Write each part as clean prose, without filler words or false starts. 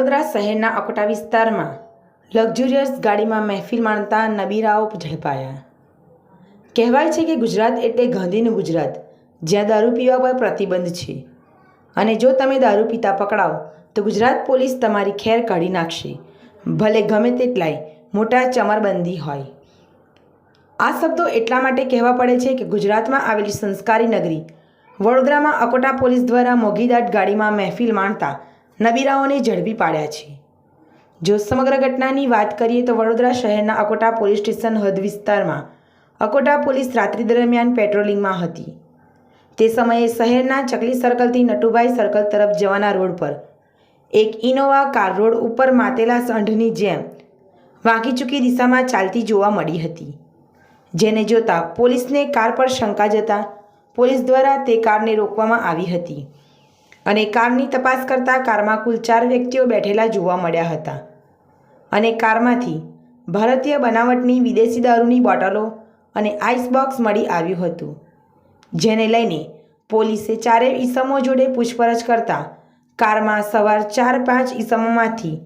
વડોદરા શહેરના અકોટા વિસ્તારમાં લક્ઝુરિયસ ગાડીમાં મહેફિલ માણતા નબીરાઓ ઝડપાયા। કહેવાય છે કે ગુજરાત એટલે ગાંધીનું ગુજરાત, જ્યાં દારૂ પીવા પર પ્રતિબંધ છે અને જો તમે દારૂ પીતા પકડાઓ તો ગુજરાત પોલીસ તમારી ખેર કાઢી નાખશે, ભલે ગમે તેટલાય મોટા ચમરબંધી હોય। આ શબ્દો એટલા માટે કહેવા પડે છે કે ગુજરાતમાં આવેલી સંસ્કારી નગરી વડોદરામાં અકોટા પોલીસ દ્વારા મોઘીદાટ ગાડીમાં મહેફિલ માણતા નબીરાઓને ઝડપી પાડ્યા છે। જો સમગ્ર ઘટનાની વાત કરીએ તો વડોદરા શહેરના અકોટા પોલીસ સ્ટેશન હદ વિસ્તારમાં અકોટા પોલીસ રાત્રિ દરમિયાન પેટ્રોલિંગમાં હતી। તે સમયે શહેરના ચકલી સર્કલથી નટુભાઈ સર્કલ તરફ જવાના રોડ પર એક ઇનોવા કાર રોડ ઉપર માતેલા સંઢની જેમ વાંકી ચૂકી દિશામાં ચાલતી જોવા મળી હતી, જેને જોતા પોલીસને કાર પર શંકા જતા પોલીસ દ્વારા તે કારને રોકવામાં આવી હતી અને કારની તપાસ કરતાં કારમાં કુલ 4 વ્યક્તિઓ બેઠેલા જોવા મળ્યા હતા અને કારમાંથી ભારતીય બનાવટની વિદેશી દારૂની બોટલો અને આઈસ બોક્સ મળી આવ્યું હતું, જેને લઈને પોલીસે 4 ઈસમો જોડે પૂછપરછ કરતાં કારમાં સવાર 4-5 ઈસમોમાંથી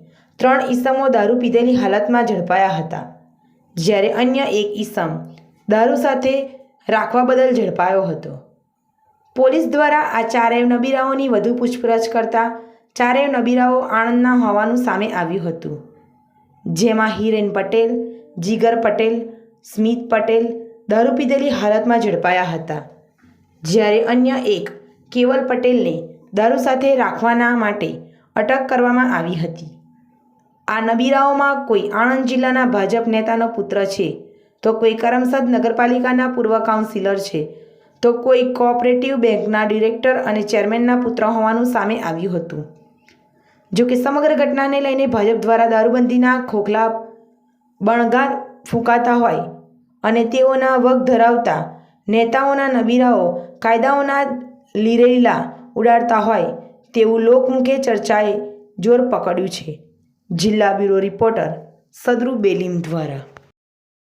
3 ઈસમો દારૂ પીધેલી હાલતમાં ઝડપાયા હતા, જ્યારે અન્ય એક ઈસમ દારૂ સાથે રાખવા બદલ ઝડપાયો હતો। પોલીસ દ્વારા આ 4 નબીરાઓની વધુ પૂછપરછ કરતાં 4 નબીરાઓ આણંદના હોવાનું સામે આવ્યું હતું, જેમાં હિરેન પટેલ, જીગર પટેલ, સ્મિત પટેલ દારૂ પીધેલી હાલતમાં ઝડપાયા હતા, જ્યારે અન્ય એક કેવલ પટેલને દારૂ સાથે રાખવાના માટે અટક કરવામાં આવી હતી। આ નબીરાઓમાં કોઈ આણંદ જિલ્લાના ભાજપ નેતાનો પુત્ર છે, તો કોઈ કરમસદ નગરપાલિકાના પૂર્વ કાઉન્સિલર છે, તો કોઈ કોઓપરેટિવ બેંકના ડિરેક્ટર અને ચેરમેનના પુત્ર હોવાનું સામે આવ્યું હતું। જો કે સમગ્ર ઘટનાને લઈને ભાજપ દ્વારા દારૂબંધીના ખોખલા બણગાર ફૂંકાતા હોય અને તેઓના વગ ધરાવતા નેતાઓના નબીરાઓ કાયદાઓના લીરેલીલા ઉડાડતા હોય તેવું લોકમુખે ચર્ચાએ જોર પકડ્યું છે। જિલ્લા બ્યુરો રિપોર્ટર સદરુ બેલીમ દ્વારા।